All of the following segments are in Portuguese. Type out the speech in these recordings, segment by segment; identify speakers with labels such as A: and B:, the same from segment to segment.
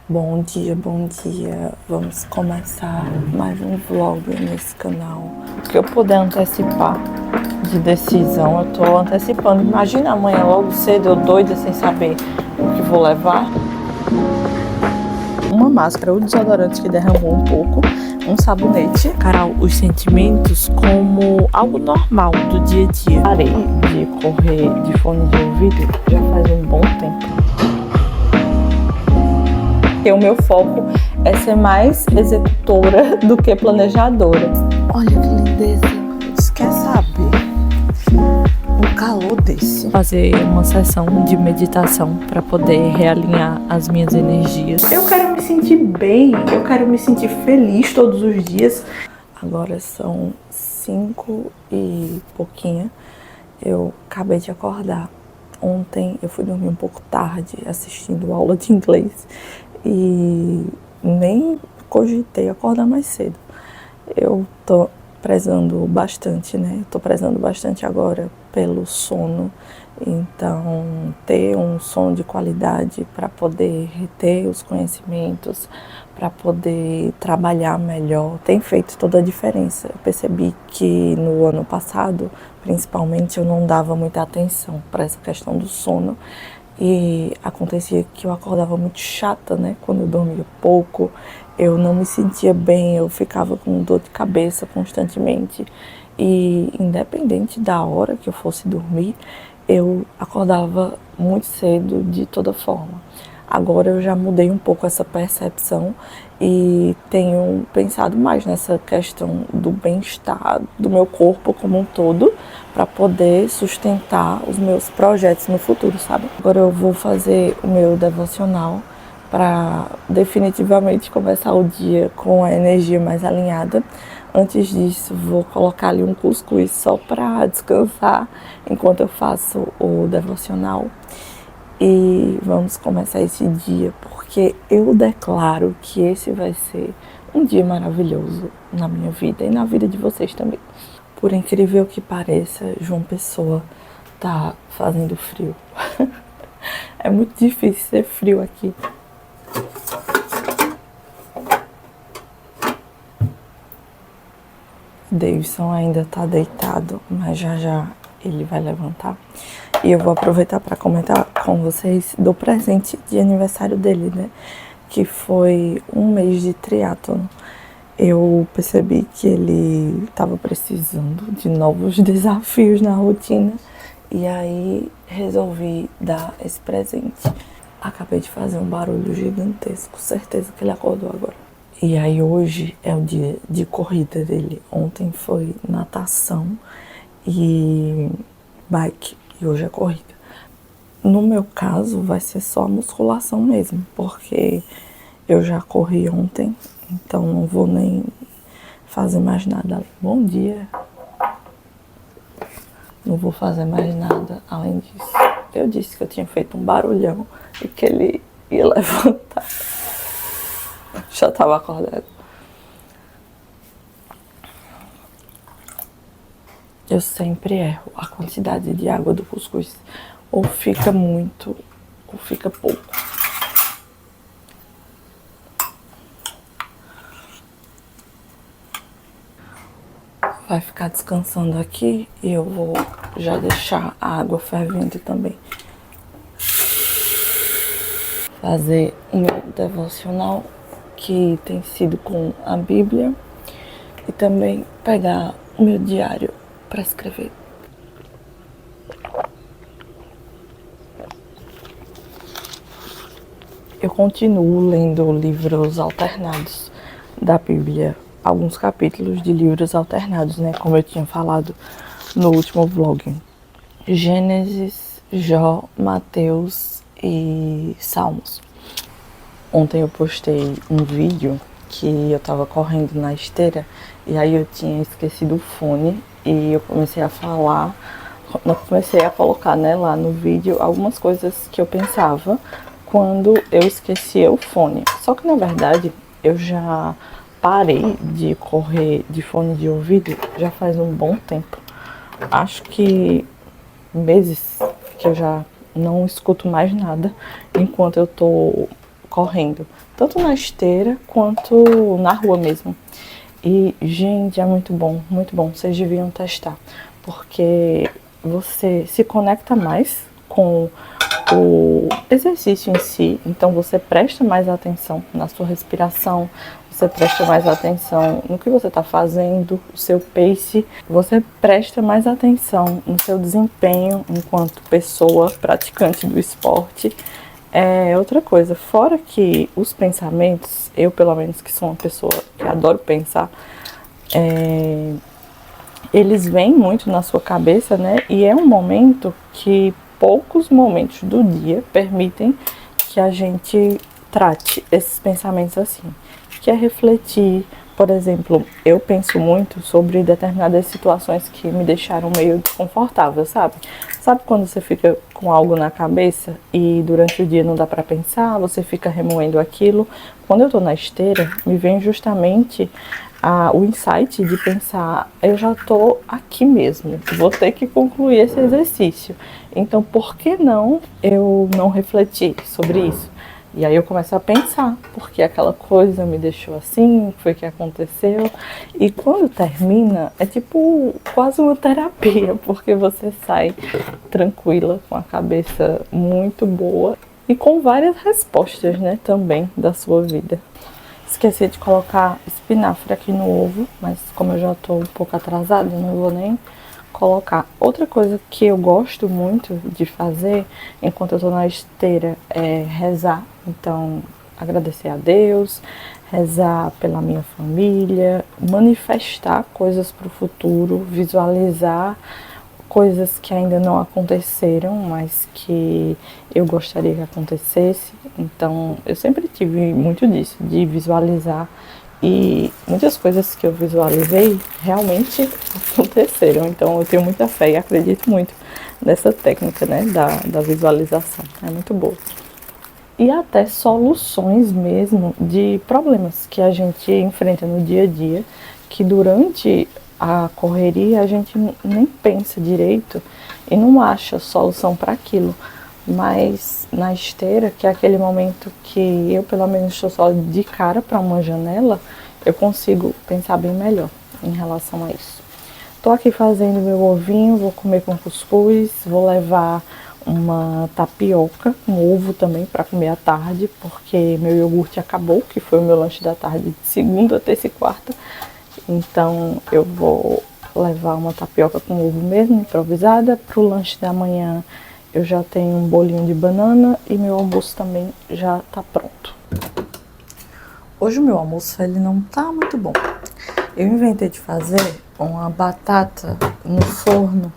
A: Bom dia, bom dia. Vamos começar mais um vlog nesse canal. O que eu puder antecipar de decisão, eu tô antecipando. Imagina amanhã logo cedo, eu doida sem saber o que vou levar. Uma máscara ou desodorante que derramou um pouco, um sabonete. Encarar os sentimentos como algo normal do dia a dia. Parei de correr de fone de ouvido já faz um bom tempo. Porque o meu foco é ser mais executora do que planejadora. Olha que lindeza. Você quer saber? Um calor desse. Fazer uma sessão de meditação para poder realinhar as minhas energias. Eu quero me sentir bem, eu quero me sentir feliz todos os dias. Agora são 5 e pouquinho. Eu acabei de acordar. Ontem eu fui dormir um pouco tarde assistindo aula de inglês. E nem cogitei acordar mais cedo. Eu tô prezando bastante, né? Tô prezando bastante agora pelo sono. Então, ter um sono de qualidade para poder reter os conhecimentos, para poder trabalhar melhor, tem feito toda a diferença. Eu percebi que no ano passado, principalmente, eu não dava muita atenção para essa questão do sono. E acontecia que eu acordava muito chata, né? Quando eu dormia pouco, eu não me sentia bem, eu ficava com dor de cabeça constantemente. E independente da hora que eu fosse dormir, eu acordava muito cedo de toda forma. Agora eu já mudei um pouco essa percepção e tenho pensado mais nessa questão do bem-estar do meu corpo como um todo, para poder sustentar os meus projetos no futuro, sabe? Agora eu vou fazer o meu devocional para definitivamente começar o dia com a energia mais alinhada. Antes disso, vou colocar ali um cuscuz só para descansar enquanto eu faço o devocional. E vamos começar esse dia, porque eu declaro que esse vai ser um dia maravilhoso na minha vida e na vida de vocês também. Por incrível que pareça, João Pessoa tá fazendo frio. É muito difícil ser frio aqui. Davidson ainda tá deitado, mas já já ele vai levantar. E eu vou aproveitar para comentar com vocês do presente de aniversário dele, né? Que foi um mês de triatlon. Eu percebi que ele estava precisando de novos desafios na rotina e aí resolvi dar esse presente. Acabei de fazer um barulho gigantesco, certeza que ele acordou agora. E aí hoje é o dia de corrida dele. Ontem foi natação e bike e hoje é corrida. No meu caso vai ser só musculação mesmo, porque eu já corri ontem. Então não vou nem fazer mais nada. Bom dia. Não vou fazer mais nada além disso. Eu disse que eu tinha feito um barulhão e que ele ia levantar. Já estava acordado. Eu sempre erro a quantidade de água do cuscuz. Ou fica muito, ou fica pouco. Vai ficar descansando aqui e eu vou já deixar a água fervendo também. Fazer o meu devocional, que tem sido com a Bíblia, e também pegar o meu diário para escrever. Eu continuo lendo livros alternados da Bíblia, alguns capítulos de livros alternados, né? Como eu tinha falado no último vlog. Gênesis, Jó, Mateus e Salmos. Ontem eu postei um vídeo que eu tava correndo na esteira e aí eu tinha esquecido o fone e eu comecei a falar, comecei a colocar, né, lá no vídeo algumas coisas que eu pensava quando eu esquecia o fone. Só que na verdade eu já parei de correr de fone de ouvido já faz um bom tempo. Acho que meses que eu já não escuto mais nada enquanto eu tô correndo, tanto na esteira quanto na rua mesmo. E, gente, é muito bom, vocês deviam testar, porque você se conecta mais com o exercício em si, então você presta mais atenção na sua respiração, você presta mais atenção no que você está fazendo, o seu pace, você presta mais atenção no seu desempenho enquanto pessoa praticante do esporte. É outra coisa, fora que os pensamentos, eu pelo menos que sou uma pessoa que adoro pensar, eles vêm muito na sua cabeça, né? E é um momento que poucos momentos do dia permitem que a gente trate esses pensamentos assim, que é refletir. Por exemplo, eu penso muito sobre determinadas situações que me deixaram meio desconfortável, sabe? Sabe quando você fica com algo na cabeça e durante o dia não dá pra pensar, você fica remoendo aquilo? Quando eu tô na esteira, me vem justamente o insight de pensar, eu já tô aqui mesmo, vou ter que concluir esse exercício. Então, por que não eu não refletir sobre isso? E aí eu começo a pensar, porque aquela coisa me deixou assim, foi o que aconteceu. E quando termina, é tipo quase uma terapia, porque você sai tranquila, com a cabeça muito boa e com várias respostas, né, também da sua vida. Esqueci de colocar espinafre aqui no ovo, mas como eu já tô um pouco atrasada, não vou nem colocar. Outra coisa que eu gosto muito de fazer enquanto eu tô na esteira é rezar. Então, agradecer a Deus, rezar pela minha família, manifestar coisas para o futuro, visualizar coisas que ainda não aconteceram, mas que eu gostaria que acontecesse. Então, eu sempre tive muito disso, de visualizar, e muitas coisas que eu visualizei realmente aconteceram. Então, eu tenho muita fé e acredito muito nessa técnica, né, da visualização. É muito boa. E até soluções mesmo de problemas que a gente enfrenta no dia a dia, que durante a correria a gente nem pensa direito e não acha solução para aquilo. Mas na esteira, que é aquele momento que eu pelo menos estou só de cara para uma janela, eu consigo pensar bem melhor em relação a isso. Tô aqui fazendo meu ovinho, vou comer com cuscuz, vou levar uma tapioca com ovo também para comer à tarde, porque meu iogurte acabou, que foi o meu lanche da tarde de segunda, terça e quarta. Então eu vou levar uma tapioca com ovo mesmo, improvisada. Pro lanche da manhã eu já tenho um bolinho de banana e meu almoço também já tá pronto. Hoje o meu almoço ele não tá muito bom. Eu inventei de fazer uma batata no forno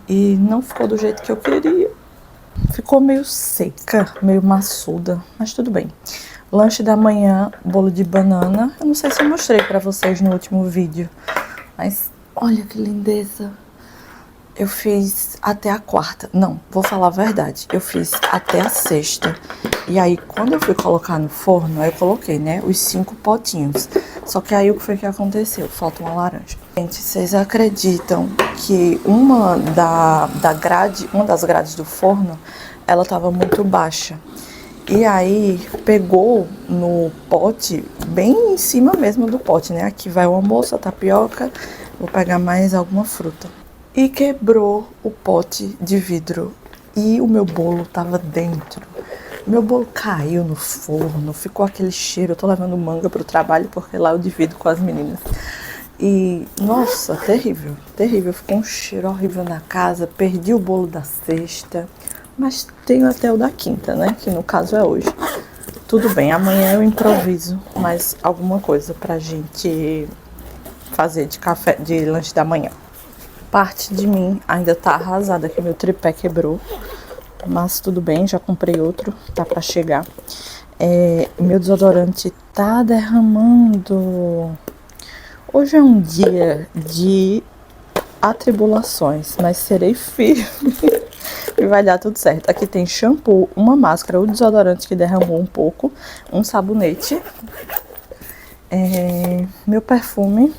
A: e não ficou do jeito que eu queria. Ficou meio seca, meio maçuda, mas tudo bem. Lanche da manhã, bolo de banana. Eu não sei se eu mostrei pra vocês no último vídeo, mas olha que lindeza. Eu fiz até a quarta. Não, vou falar a verdade. Eu fiz até a sexta. E aí, quando eu fui colocar no forno, aí eu coloquei, né, os 5 potinhos. Só que aí o que foi que aconteceu? Falta uma laranja. Gente, vocês acreditam que uma das grades do forno, ela tava muito baixa. E aí, pegou no pote, bem em cima mesmo do pote, né? Aqui vai o almoço, a tapioca, vou pegar mais alguma fruta. E quebrou o pote de vidro e o meu bolo tava dentro. Meu bolo caiu no forno, ficou aquele cheiro. Eu tô levando manga pro trabalho porque lá eu divido com as meninas. E, nossa, terrível, terrível. Ficou um cheiro horrível na casa, perdi o bolo da sexta. Mas tenho até o da quinta, né? Que no caso é hoje. Tudo bem, amanhã eu improviso mais alguma coisa pra gente fazer de café, de lanche da manhã. Parte de mim ainda tá arrasada, que meu tripé quebrou. Mas tudo bem, já comprei outro, tá pra chegar. Meu desodorante tá derramando. Hoje é um dia de atribulações, mas serei firme. E vai dar tudo certo. Aqui tem shampoo, uma máscara, o desodorante que derramou um pouco, um sabonete, meu perfume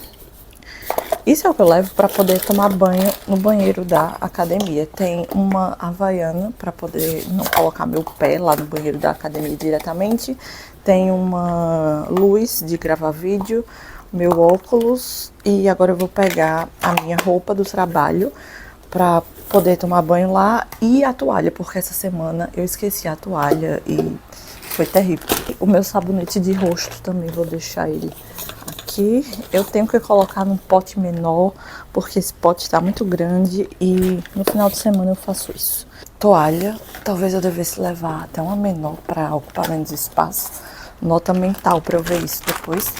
A: Isso é o que eu levo para poder tomar banho no banheiro da academia. Tem uma havaiana para poder não colocar meu pé lá no banheiro da academia diretamente. Tem uma luz de gravar vídeo, meu óculos, e agora eu vou pegar a minha roupa do trabalho para poder tomar banho lá e a toalha, porque essa semana eu esqueci a toalha e foi terrível. O meu sabonete de rosto também vou deixar ele aqui. Eu tenho que colocar num pote menor, porque esse pote está muito grande e no final de semana eu faço isso. Toalha, talvez eu devesse levar até uma menor para ocupar menos espaço. Nota mental para eu ver isso depois.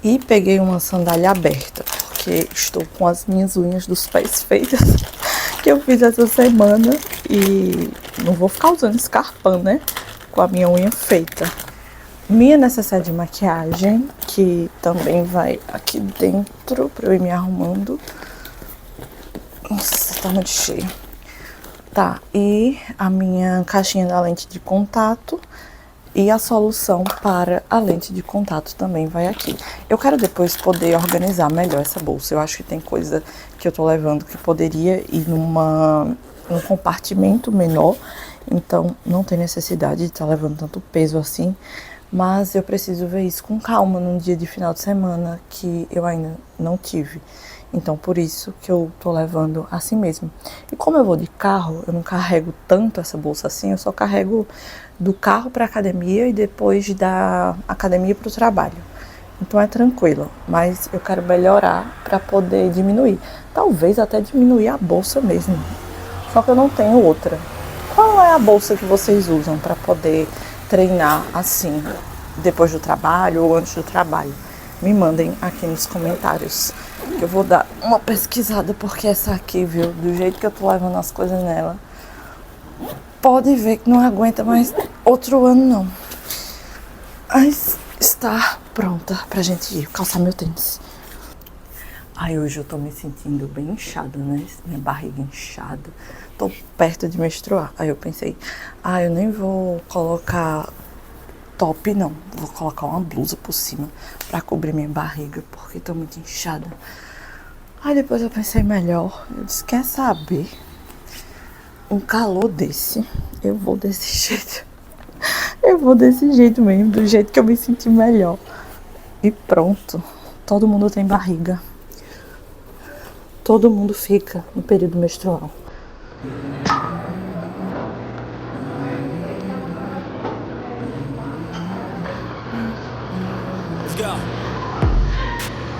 A: E peguei uma sandália aberta, porque estou com as minhas unhas dos pés feitas, que eu fiz essa semana e não vou ficar usando escarpão, né? Com a minha unha feita. Minha necessaire de maquiagem, que também vai aqui dentro para eu ir me arrumando. Nossa, tá muito cheio. Tá, e a minha caixinha da lente de contato e a solução para a lente de contato também vai aqui. Eu quero depois poder organizar melhor essa bolsa. Eu acho que tem coisa que eu tô levando que poderia ir num compartimento menor. Então, não tem necessidade de estar levando tanto peso assim. Mas eu preciso ver isso com calma num dia de final de semana que eu ainda não tive. Então, por isso que eu tô levando assim mesmo. E como eu vou de carro, eu não carrego tanto essa bolsa assim. Eu só carrego do carro para academia e depois da academia para o trabalho. Então é tranquilo. Mas eu quero melhorar para poder diminuir. Talvez até diminuir a bolsa mesmo. Só que eu não tenho outra. Qual é a bolsa que vocês usam para poder treinar assim, depois do trabalho ou antes do trabalho? Me mandem aqui nos comentários. Eu vou dar uma pesquisada, porque essa aqui, viu, do jeito que eu tô levando as coisas nela, pode ver que não aguenta mais outro ano, não. Mas está pronta pra gente ir calçar meu tênis. Ai, hoje eu tô me sentindo bem inchada, né? Minha barriga inchada. Tô perto de menstruar. Aí eu pensei, eu nem vou colocar top, não. Vou colocar uma blusa por cima pra cobrir minha barriga, porque tô muito inchada. Aí depois eu pensei melhor. Eu disse, quer saber? Um calor desse, eu vou desse jeito. Eu vou desse jeito mesmo, do jeito que eu me senti melhor. E pronto. Todo mundo tem barriga. Todo mundo fica no período menstrual.
B: Let's go.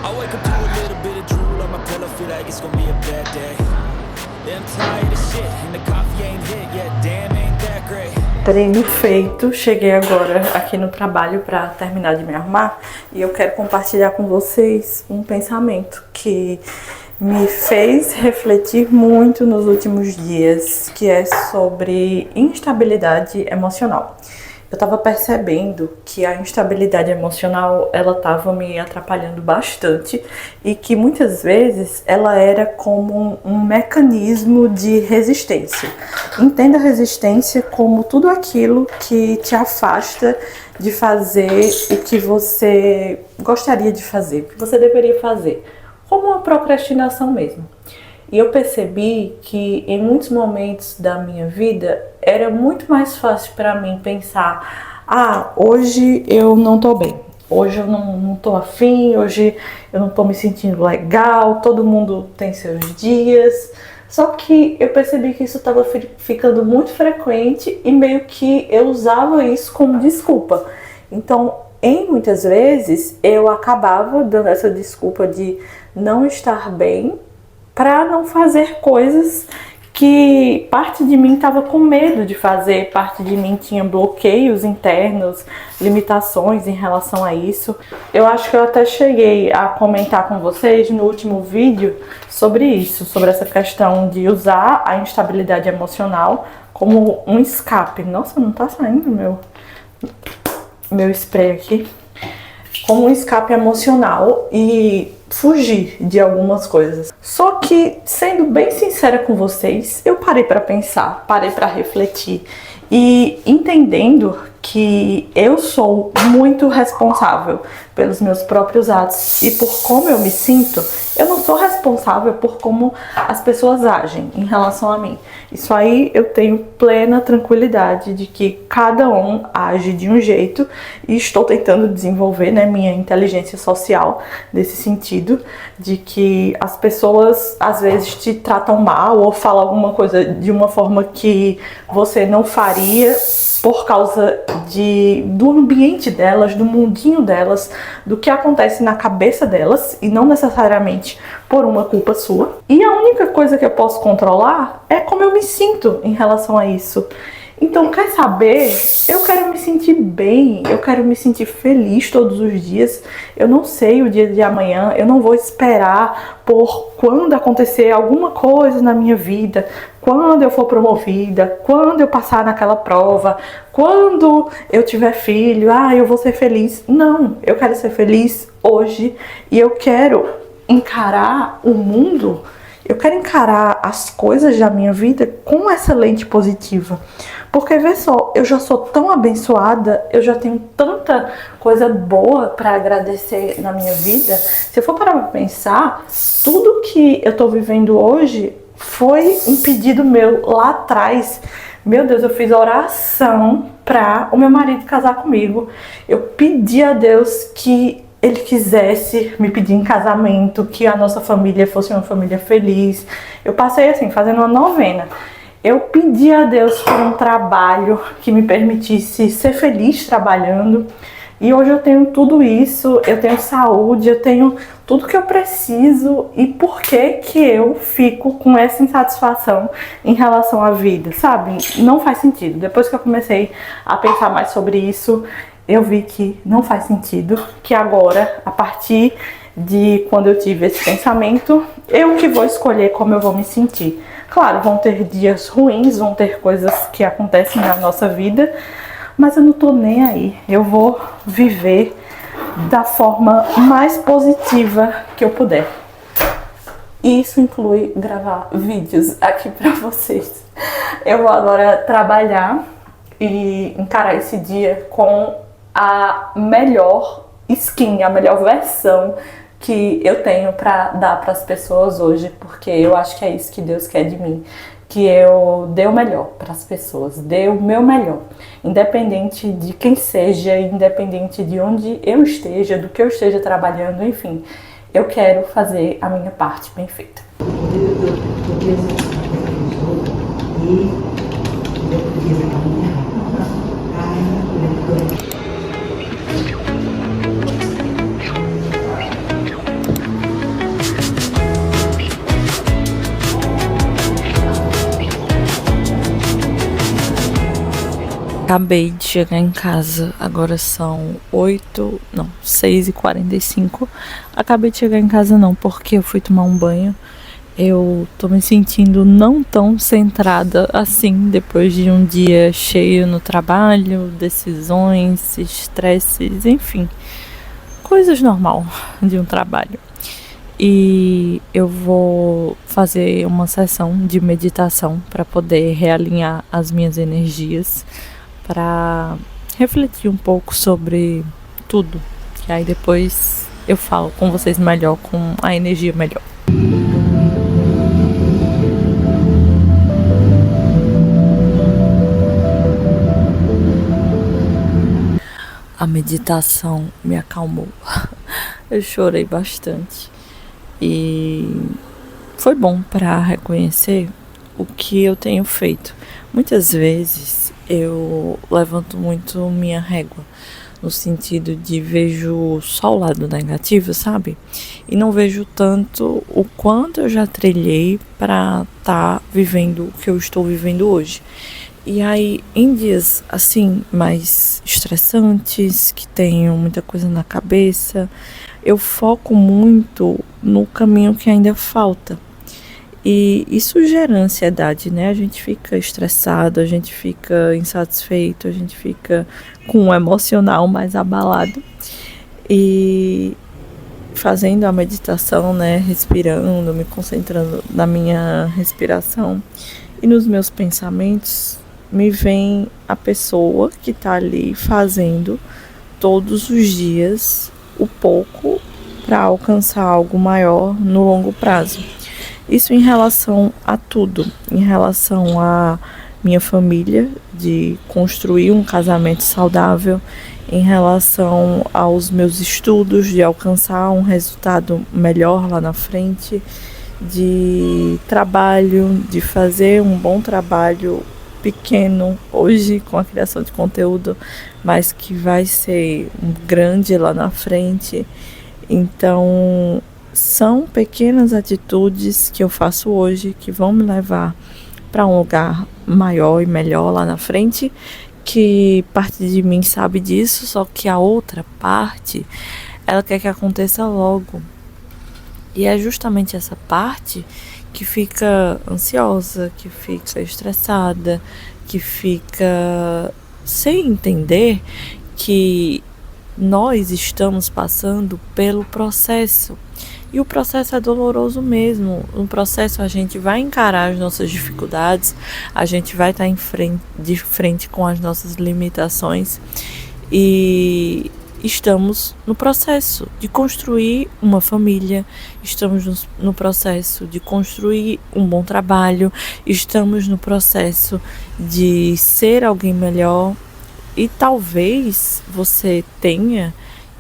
B: I wake up to a little bit of drool on my pillow, feel like it's gonna be a bad day. Yeah, I'm tired of shit and the coffee ain't hit yet, damn ain't that great.
A: Treino feito, cheguei agora aqui no trabalho para terminar de me arrumar e eu quero compartilhar com vocês um pensamento que me fez refletir muito nos últimos dias, que é sobre instabilidade emocional. Eu estava percebendo que a instabilidade emocional, ela estava me atrapalhando bastante e que muitas vezes ela era como um mecanismo de resistência. Entenda a resistência como tudo aquilo que te afasta de fazer o que você gostaria de fazer, o que você deveria fazer, como uma procrastinação mesmo. E eu percebi que em muitos momentos da minha vida era muito mais fácil para mim pensar, hoje eu não tô bem, hoje eu não tô afim, hoje eu não tô me sentindo legal, todo mundo tem seus dias. Só que eu percebi que isso estava ficando muito frequente e meio que eu usava isso como desculpa. Então, muitas vezes eu acabava dando essa desculpa de não estar bem para não fazer coisas que parte de mim estava com medo de fazer, parte de mim tinha bloqueios internos, limitações em relação a isso. Eu acho que eu até cheguei a comentar com vocês no último vídeo sobre isso, sobre essa questão de usar a instabilidade emocional como um escape. Nossa, não tá saindo meu spray aqui. Como um escape emocional e fugir de algumas coisas. Só que, sendo bem sincera com vocês, eu parei para pensar, parei para refletir e entendendo que eu sou muito responsável pelos meus próprios atos e por como eu me sinto. Eu não sou responsável por como as pessoas agem em relação a mim. Isso aí eu tenho plena tranquilidade de que cada um age de um jeito e estou tentando desenvolver, né, minha inteligência social nesse sentido, de que as pessoas às vezes te tratam mal ou falam alguma coisa de uma forma que você não faria por causa do ambiente delas, do mundinho delas, do que acontece na cabeça delas e não necessariamente por uma culpa sua. E a única coisa que eu posso controlar é como eu me sinto em relação a isso. Então, quer saber? Eu quero me sentir bem, eu quero me sentir feliz todos os dias. Eu não sei o dia de amanhã, eu não vou esperar por quando acontecer alguma coisa na minha vida, quando eu for promovida, quando eu passar naquela prova, quando eu tiver filho, eu vou ser feliz. Não, eu quero ser feliz hoje e eu quero encarar o mundo, eu quero encarar as coisas da minha vida com essa lente positiva. Porque, vê só, eu já sou tão abençoada, eu já tenho tanta coisa boa para agradecer na minha vida. Se eu for parar pra pensar, tudo que eu tô vivendo hoje foi um pedido meu lá atrás. Meu Deus, eu fiz oração para o meu marido casar comigo. Eu pedi a Deus que ele quisesse me pedir em casamento, que a nossa família fosse uma família feliz. Eu passei assim, fazendo uma novena. Eu pedi a Deus por um trabalho que me permitisse ser feliz trabalhando. E hoje eu tenho tudo isso, eu tenho saúde, eu tenho tudo que eu preciso. E por que que eu fico com essa insatisfação em relação à vida, sabe? Não faz sentido. Depois que eu comecei a pensar mais sobre isso, eu vi que não faz sentido, que agora, a partir de quando eu tive esse pensamento, eu que vou escolher como eu vou me sentir. Claro, vão ter dias ruins, vão ter coisas que acontecem na nossa vida, mas eu não tô nem aí. Eu vou viver da forma mais positiva que eu puder. E isso inclui gravar vídeos aqui pra vocês. Eu vou agora trabalhar e encarar esse dia com a melhor skin, a melhor versão que eu tenho pra dar pras pessoas hoje, porque eu acho que é isso que Deus quer de mim, que eu dê o melhor pras pessoas, dê o meu melhor, independente de quem seja, independente de onde eu esteja, do que eu esteja trabalhando, enfim, eu quero fazer a minha parte bem feita. Acabei de chegar em casa, agora são 6h45. Acabei de chegar em casa não, porque eu fui tomar um banho. Eu tô me sentindo não tão centrada assim, depois de um dia cheio no trabalho, decisões, estresses, enfim, coisas normal de um trabalho. E eu vou fazer uma sessão de meditação para poder realinhar as minhas energias, para refletir um pouco sobre tudo. E aí depois eu falo com vocês melhor, com a energia melhor. A meditação me acalmou. Eu chorei bastante. E foi bom para reconhecer o que eu tenho feito. Muitas vezes eu levanto muito minha régua, no sentido de vejo só o lado negativo, sabe? E não vejo tanto o quanto eu já trilhei para estar vivendo o que eu estou vivendo hoje. E aí, em dias assim, mais estressantes, que tenho muita coisa na cabeça, eu foco muito no caminho que ainda falta. E isso gera ansiedade, né? A gente fica estressado, a gente fica insatisfeito, a gente fica com o emocional mais abalado. E fazendo a meditação, né? Respirando, me concentrando na minha respiração e nos meus pensamentos, me vem a pessoa que tá ali fazendo todos os dias o pouco para alcançar algo maior no longo prazo. Isso em relação a tudo, em relação a minha família, de construir um casamento saudável, em relação aos meus estudos, de alcançar um resultado melhor lá na frente, de trabalho, de fazer um bom trabalho pequeno hoje com a criação de conteúdo, mas que vai ser grande lá na frente. Então, são pequenas atitudes que eu faço hoje que vão me levar para um lugar maior e melhor lá na frente, que parte de mim sabe disso, só que a outra parte, ela quer que aconteça logo. E é justamente essa parte que fica ansiosa, que fica estressada, que fica sem entender que nós estamos passando pelo processo. E o processo é doloroso mesmo. No processo a gente vai encarar as nossas dificuldades, a gente vai estar de frente com as nossas limitações e estamos no processo de construir uma família, estamos no processo de construir um bom trabalho, estamos no processo de ser alguém melhor e talvez você tenha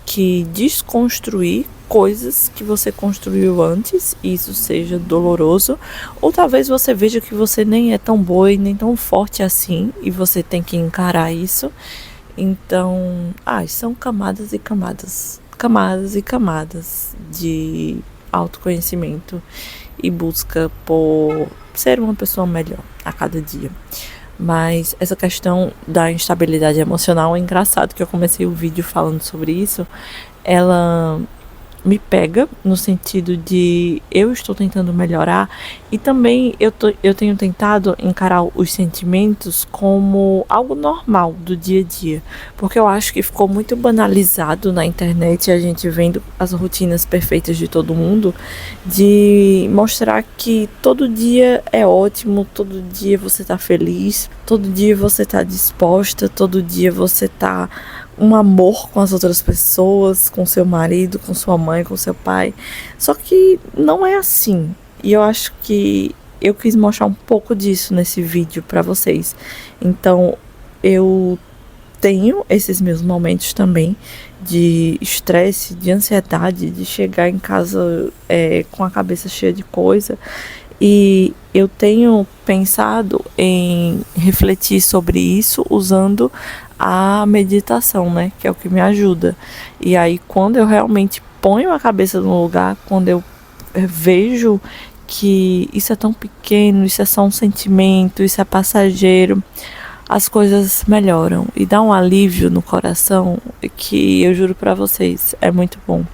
A: que desconstruir coisas que você construiu antes e isso seja doloroso, ou talvez você veja que você nem é tão boa e nem tão forte assim e você tem que encarar isso. Então, são camadas e camadas, camadas e camadas de autoconhecimento e busca por ser uma pessoa melhor a cada dia. Mas essa questão da instabilidade emocional é engraçado que eu comecei o vídeo falando sobre isso. Ela me pega no sentido de eu estou tentando melhorar e também eu tenho tentado encarar os sentimentos como algo normal do dia a dia, porque eu acho que ficou muito banalizado na internet, a gente vendo as rotinas perfeitas de todo mundo, de mostrar que todo dia é ótimo, todo dia você tá feliz, todo dia você tá disposta, todo dia você tá um amor com as outras pessoas, com seu marido, com sua mãe, com seu pai. Só que não é assim. E eu acho que eu quis mostrar um pouco disso nesse vídeo pra vocês. Então, eu tenho esses meus momentos também de estresse, de ansiedade, de chegar em casa com a cabeça cheia de coisa. E eu tenho pensado em refletir sobre isso usando a meditação, né? Que é o que me ajuda. E aí, quando eu realmente ponho a cabeça no lugar, quando eu vejo que isso é tão pequeno, isso é só um sentimento, isso é passageiro, as coisas melhoram e dá um alívio no coração que eu juro pra vocês, é muito bom.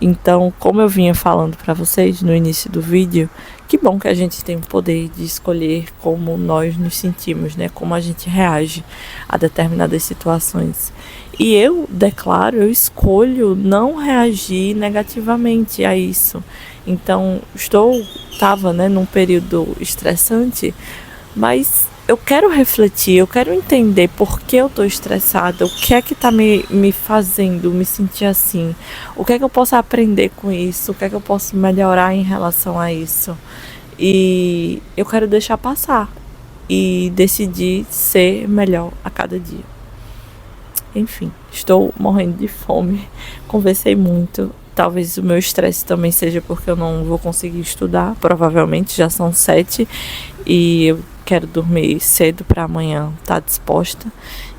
A: Então, como eu vinha falando pra vocês no início do vídeo, que bom que a gente tem o poder de escolher como nós nos sentimos, né? Como a gente reage a determinadas situações. E eu declaro, eu escolho não reagir negativamente a isso. Então, estava, né, num período estressante, mas eu quero refletir, eu quero entender por que eu estou estressada, o que é que está me fazendo me sentir assim, o que é que eu posso aprender com isso, o que é que eu posso melhorar em relação a isso. E eu quero deixar passar e decidir ser melhor a cada dia. Enfim, estou morrendo de fome, conversei muito. Talvez o meu estresse também seja porque eu não vou conseguir estudar, provavelmente já são 7 e eu quero dormir cedo para amanhã estar disposta.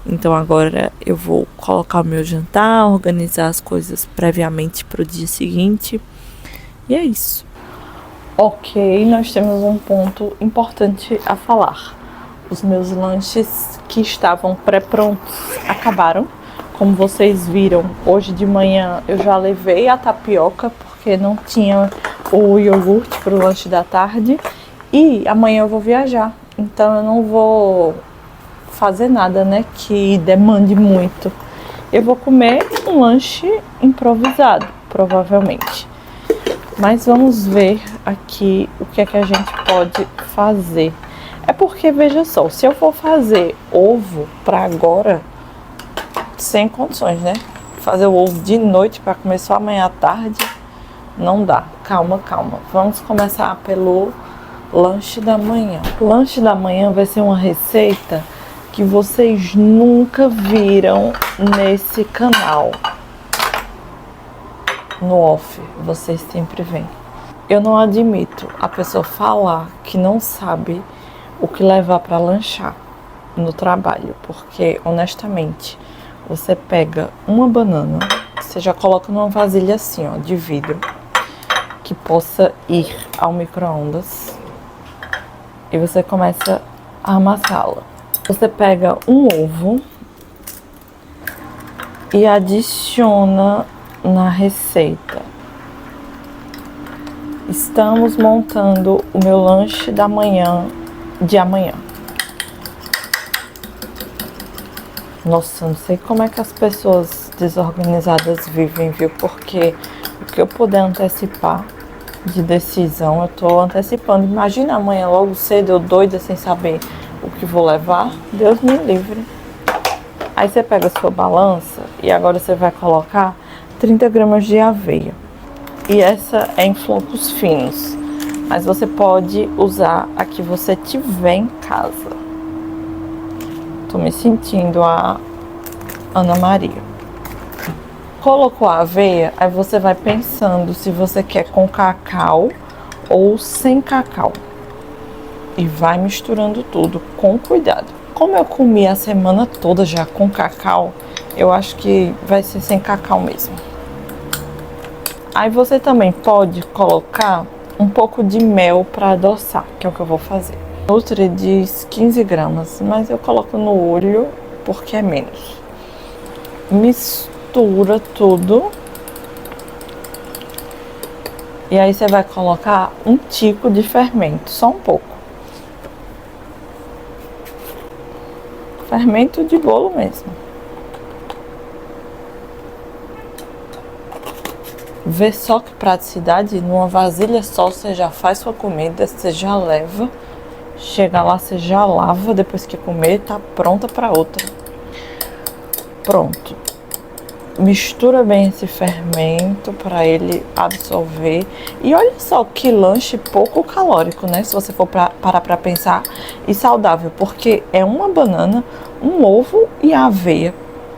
A: Então agora eu vou colocar o meu jantar, organizar as coisas previamente para o dia seguinte. E é isso. Ok, nós temos um ponto importante a falar. Os meus lanches que estavam pré-prontos acabaram. Como vocês viram, hoje de manhã eu já levei a tapioca porque não tinha o iogurte para o lanche da tarde. E amanhã eu vou viajar, então eu não vou fazer nada, né, que demande muito. Eu vou comer um lanche improvisado, provavelmente. Mas vamos ver aqui o que é que a gente pode fazer. É porque, veja só, se eu for fazer ovo pra agora, sem condições, né? Fazer o ovo de noite pra comer só amanhã à tarde, não dá. Calma, calma. Vamos começar pelo lanche da manhã. O lanche da manhã vai ser uma receita que vocês nunca viram nesse canal. No off, vocês sempre veem. Eu não admito a pessoa falar que não sabe o que levar para lanchar no trabalho, porque honestamente, você pega uma banana, você já coloca numa vasilha assim, ó, de vidro, que possa ir ao micro-ondas, e você começa a amassá-la. Você pega um ovo e adiciona na receita. Estamos montando o meu lanche da manhã de amanhã. Nossa, não sei como é que as pessoas desorganizadas vivem, viu? Porque o que eu puder antecipar de decisão, eu tô antecipando. Imagina amanhã logo cedo, eu doida sem saber o que vou levar. Deus me livre. Aí você pega a sua balança e agora você vai colocar 30 gramas de aveia. E essa é em flocos finos, mas você pode usar a que você tiver em casa. Tô me sentindo a Ana Maria. Colocou a aveia, aí você vai pensando se você quer com cacau ou sem cacau. E vai misturando tudo com cuidado. Como eu comi a semana toda já com cacau, eu acho que vai ser sem cacau mesmo. Aí você também pode colocar um pouco de mel para adoçar, que é o que eu vou fazer. Nutri diz 15 gramas, mas eu coloco no olho porque é menos. Mistura tudo. E aí você vai colocar um tico de fermento, só um pouco. Fermento de bolo mesmo. Vê só que praticidade, numa vasilha só você já faz sua comida, você já leva, chega lá, você já lava, depois que comer, tá pronta para outra. Pronto. Mistura bem esse fermento para ele absorver. E olha só que lanche pouco calórico, né? Se você for parar para pensar, e saudável, porque é uma banana, um ovo e a aveia,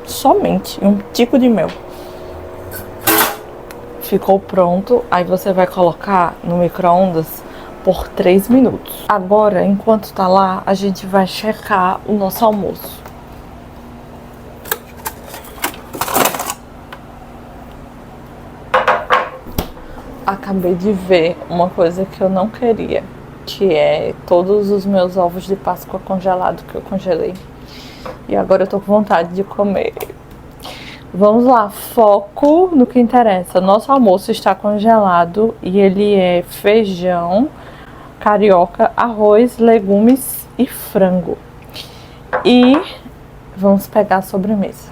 A: somente, e um tico de mel. Ficou pronto, aí você vai colocar no micro-ondas por 3 minutos. Agora, enquanto tá lá, a gente vai checar o nosso almoço. Acabei de ver uma coisa que eu não queria, que é todos os meus ovos de Páscoa congelados que eu congelei. E agora eu tô com vontade de comer. Vamos lá, foco no que interessa. Nosso almoço está congelado e ele é feijão, carioca, arroz, legumes e frango. E vamos pegar a sobremesa.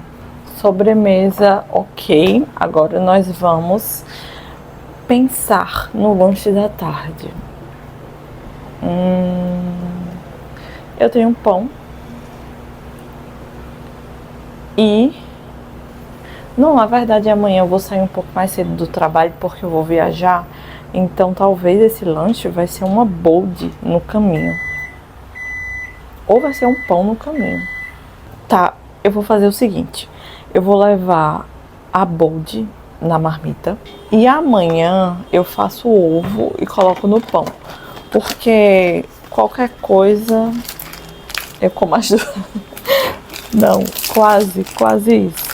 A: Sobremesa, ok. Agora nós vamos pensar no lanche da tarde. Eu tenho um pão. E... não, na verdade amanhã eu vou sair um pouco mais cedo do trabalho porque eu vou viajar. Então talvez esse lanche vai ser uma bolde no caminho. Ou vai ser um pão no caminho. Tá, eu vou fazer o seguinte. Eu vou levar a bolde na marmita. E amanhã eu faço o ovo e coloco no pão. Porque qualquer coisa eu como as duas. Não, quase isso.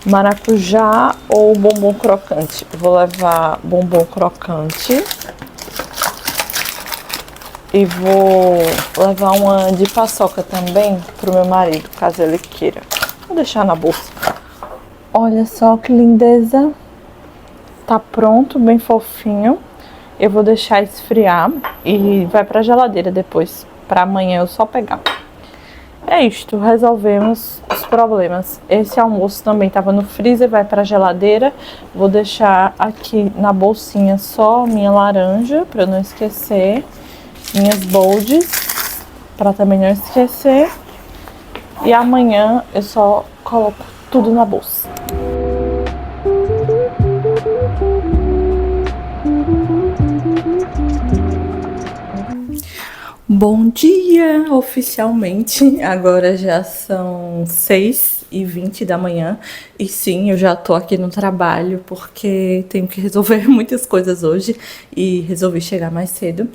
A: Maracujá ou bombom crocante? Vou levar bombom crocante. E vou levar uma de paçoca também pro meu marido, caso ele queira. Vou deixar na bolsa. Olha só que lindeza. Tá pronto, bem fofinho. Eu vou deixar esfriar e vai pra geladeira depois. Pra amanhã eu só pegar. É isto, resolvemos os problemas. Esse almoço também estava no freezer, vai para a geladeira. Vou deixar aqui na bolsinha só minha laranja, para eu não esquecer. Minhas boldes. para também não esquecer. E amanhã eu só coloco tudo na bolsa. Bom dia, oficialmente. Agora já são 6h20 da manhã. E sim, eu já tô aqui no trabalho porque tenho que resolver muitas coisas hoje e resolvi chegar mais cedo.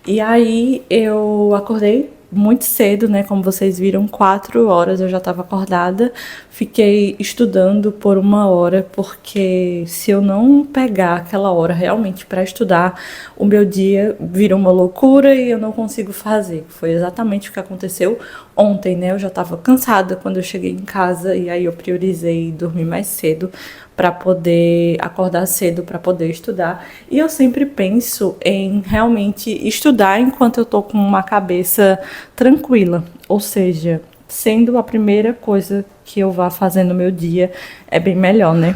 A: E aí eu acordei muito cedo, né? Como vocês viram, 4 horas eu já estava acordada. Fiquei estudando por 1 hora, porque se eu não pegar aquela hora realmente para estudar, o meu dia vira uma loucura e eu não consigo fazer. Foi exatamente o que aconteceu ontem, né? Eu já estava cansada quando eu cheguei em casa e aí eu priorizei dormir mais cedo para poder acordar cedo, para poder estudar. E eu sempre penso em realmente estudar enquanto eu tô com uma cabeça tranquila, ou seja, sendo a primeira coisa que eu vá fazer no meu dia, é bem melhor, né?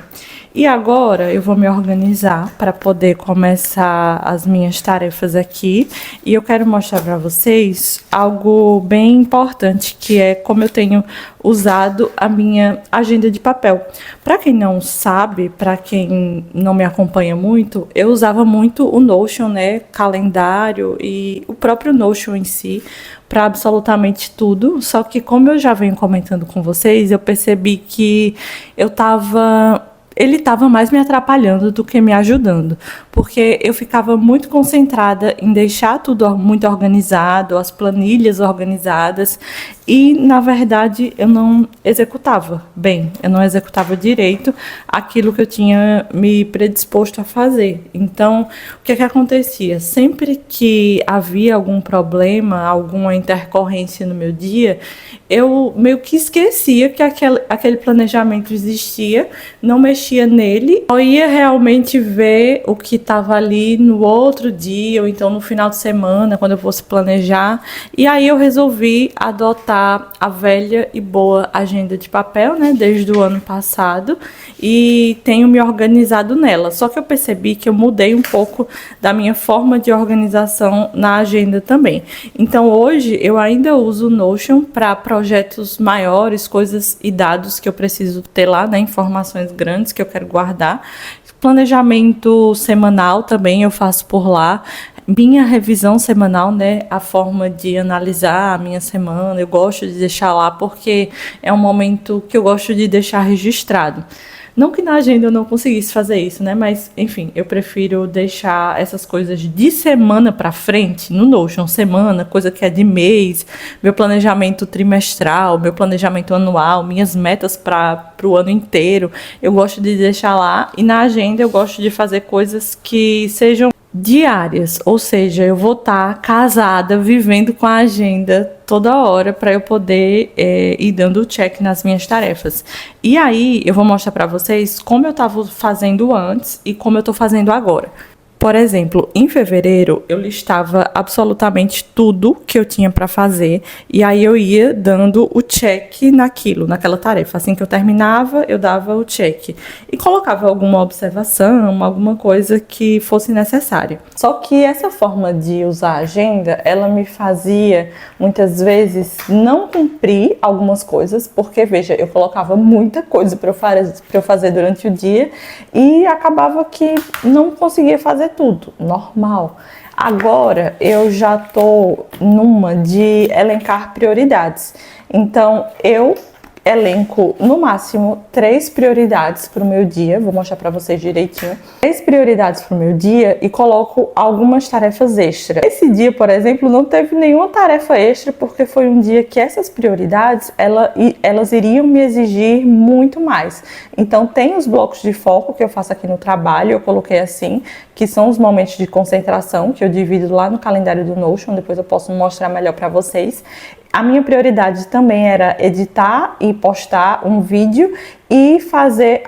A: E agora eu vou me organizar para poder começar as minhas tarefas aqui. E eu quero mostrar para vocês algo bem importante, que é como eu tenho usado a minha agenda de papel. Para quem não sabe, para quem não me acompanha muito, eu usava muito o Notion, né? Calendário e o próprio Notion em si, para absolutamente tudo. Só que como eu já venho comentando com vocês, eu percebi que ele estava mais me atrapalhando do que me ajudando, porque eu ficava muito concentrada em deixar tudo muito organizado, as planilhas organizadas, e na verdade eu não executava bem, eu não executava direito aquilo que eu tinha me predisposto a fazer. Então, o que acontecia? Sempre que havia algum problema, alguma intercorrência no meu dia, eu meio que esquecia que aquele planejamento existia, não mexia nele, eu ia realmente ver o que estava ali no outro dia, ou então no final de semana, quando eu fosse planejar. E aí eu resolvi adotar a velha e boa agenda de papel, né, desde o ano passado, e tenho me organizado nela. Só que eu percebi que eu mudei um pouco da minha forma de organização na agenda também. Então hoje eu ainda uso o Notion para projetos maiores, coisas e dados que eu preciso ter lá, né, informações grandes que eu quero guardar. Planejamento semanal também eu faço por lá. Minha revisão semanal, né, a forma de analisar a minha semana, eu gosto de deixar lá porque é um momento que eu gosto de deixar registrado. Não que na agenda eu não conseguisse fazer isso, né, mas enfim, eu prefiro deixar essas coisas de semana para frente no Notion, semana, coisa que é de mês, meu planejamento trimestral, meu planejamento anual, minhas metas para o ano inteiro, eu gosto de deixar lá. E na agenda eu gosto de fazer coisas que sejam diárias, ou seja, eu vou estar casada, vivendo com a agenda toda hora para eu poder ir dando check nas minhas tarefas. E aí eu vou mostrar para vocês como eu estava fazendo antes e como eu estou fazendo agora. Por exemplo, em fevereiro eu listava absolutamente tudo que eu tinha para fazer e aí eu ia dando o check naquela tarefa. Assim que eu terminava, eu dava o check e colocava alguma observação, alguma coisa que fosse necessária. Só que essa forma de usar a agenda, ela me fazia muitas vezes não cumprir algumas coisas, porque veja, eu colocava muita coisa para eu fazer durante o dia e acabava que não conseguia fazer tudo, normal. Agora eu já tô numa de elencar prioridades. Então eu elenco no máximo 3 prioridades para o meu dia. Vou mostrar para vocês direitinho. 3 prioridades para o meu dia e coloco algumas tarefas extras. Esse dia, por exemplo, não teve nenhuma tarefa extra porque foi um dia que essas prioridades elas iriam me exigir muito mais. Então tem os blocos de foco que eu faço aqui no trabalho, eu coloquei assim, que são os momentos de concentração que eu divido lá no calendário do Notion. Depois eu posso mostrar melhor para vocês. A minha prioridade também era editar e postar um vídeo e fazer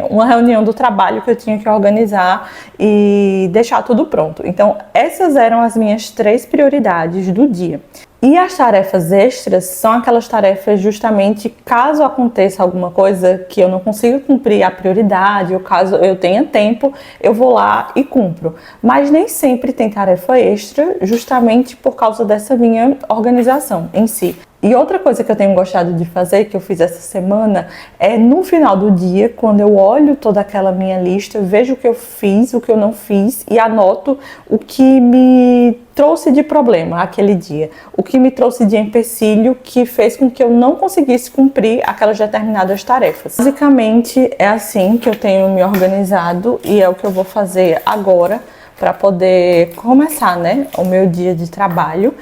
A: uma reunião do trabalho que eu tinha que organizar e deixar tudo pronto. Então, essas eram as minhas 3 prioridades do dia. E as tarefas extras são aquelas tarefas justamente caso aconteça alguma coisa que eu não consiga cumprir a prioridade, ou caso eu tenha tempo, eu vou lá e cumpro. Mas nem sempre tem tarefa extra, justamente por causa dessa minha organização em si. E outra coisa que eu tenho gostado de fazer, que eu fiz essa semana, é no final do dia, quando eu olho toda aquela minha lista, vejo o que eu fiz, o que eu não fiz e anoto o que me trouxe de problema aquele dia, o que me trouxe de empecilho que fez com que eu não conseguisse cumprir aquelas determinadas tarefas. Basicamente é assim que eu tenho me organizado e é o que eu vou fazer agora para poder começar, né, o meu dia de trabalho.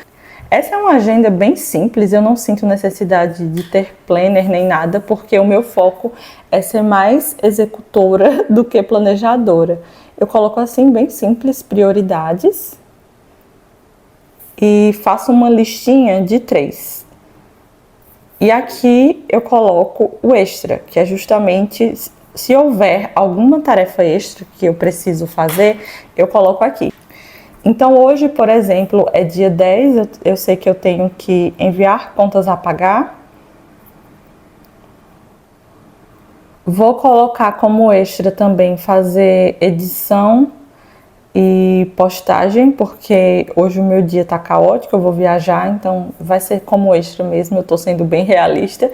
A: Essa é uma agenda bem simples, eu não sinto necessidade de ter planner nem nada, porque o meu foco é ser mais executora do que planejadora. Eu coloco assim, bem simples, prioridades e faço uma listinha de 3. E aqui eu coloco o extra, que é justamente se houver alguma tarefa extra que eu preciso fazer, eu coloco aqui. Então hoje, por exemplo, é dia 10, eu sei que eu tenho que enviar contas a pagar. Vou colocar como extra também fazer edição e postagem, porque hoje o meu dia tá caótico, eu vou viajar, então vai ser como extra mesmo, eu tô sendo bem realista.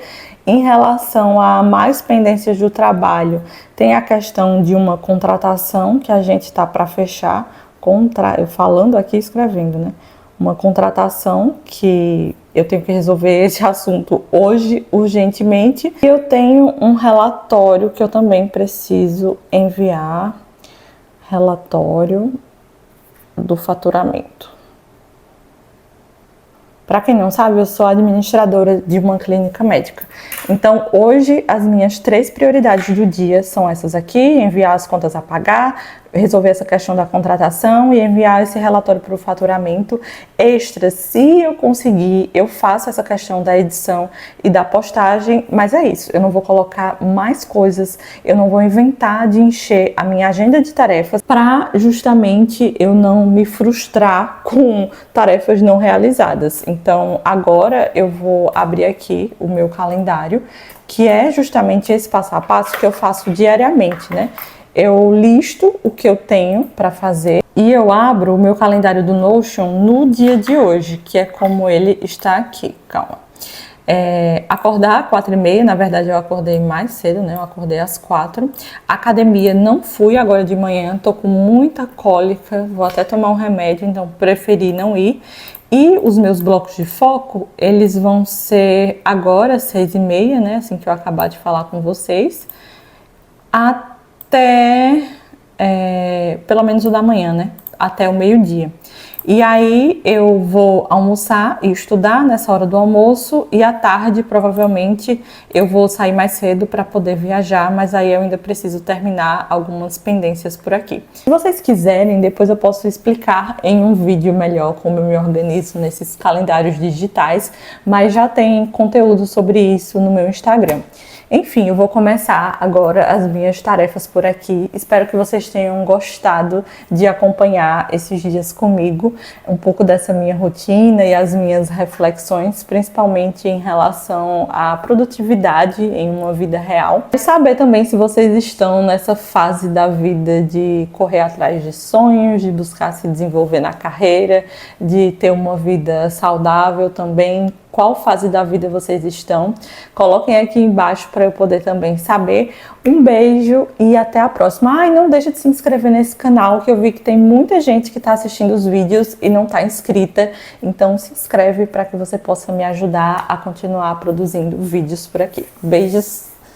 A: Em relação a mais pendências do trabalho, tem a questão de uma contratação que a gente tá para fechar, falando aqui e escrevendo, né? Uma contratação que eu tenho que resolver esse assunto hoje, urgentemente. E eu tenho um relatório que eu também preciso enviar, relatório do faturamento. Para quem não sabe, eu sou administradora de uma clínica médica. Então, hoje, as minhas 3 prioridades do dia são essas aqui: enviar as contas a pagar, resolver essa questão da contratação e enviar esse relatório para o faturamento extra. Se eu conseguir, eu faço essa questão da edição e da postagem, mas é isso, eu não vou colocar mais coisas, eu não vou inventar de encher a minha agenda de tarefas para justamente eu não me frustrar com tarefas não realizadas. Então, agora eu vou abrir aqui o meu calendário, que é justamente esse passo a passo que eu faço diariamente, né? Eu listo o que eu tenho para fazer e eu abro o meu calendário do Notion no dia de hoje, que é como ele está aqui. Calma. Acordar às 4h30, na verdade eu acordei mais cedo, né? Eu acordei às 4. Academia não fui agora de manhã, tô com muita cólica, vou até tomar um remédio, então preferi não ir. E os meus blocos de foco, eles vão ser agora 6h30, né? Assim que eu acabar de falar com vocês, até pelo menos o da manhã, né? Até o meio-dia. E aí eu vou almoçar e estudar nessa hora do almoço e à tarde provavelmente eu vou sair mais cedo para poder viajar, mas aí eu ainda preciso terminar algumas pendências por aqui. Se vocês quiserem, depois eu posso explicar em um vídeo melhor como eu me organizo nesses calendários digitais, mas já tem conteúdo sobre isso no meu Instagram. Enfim, eu vou começar agora as minhas tarefas por aqui. Espero que vocês tenham gostado de acompanhar esses dias comigo, um pouco dessa minha rotina e as minhas reflexões, principalmente em relação à produtividade em uma vida real. E saber também se vocês estão nessa fase da vida de correr atrás de sonhos, de buscar se desenvolver na carreira, de ter uma vida saudável também. Qual fase da vida vocês estão? Coloquem aqui embaixo para eu poder também saber. Um beijo e até a próxima. E não deixa de se inscrever nesse canal, que eu vi que tem muita gente que está assistindo os vídeos e não está inscrita. Então se inscreve para que você possa me ajudar a continuar produzindo vídeos por aqui. Beijos!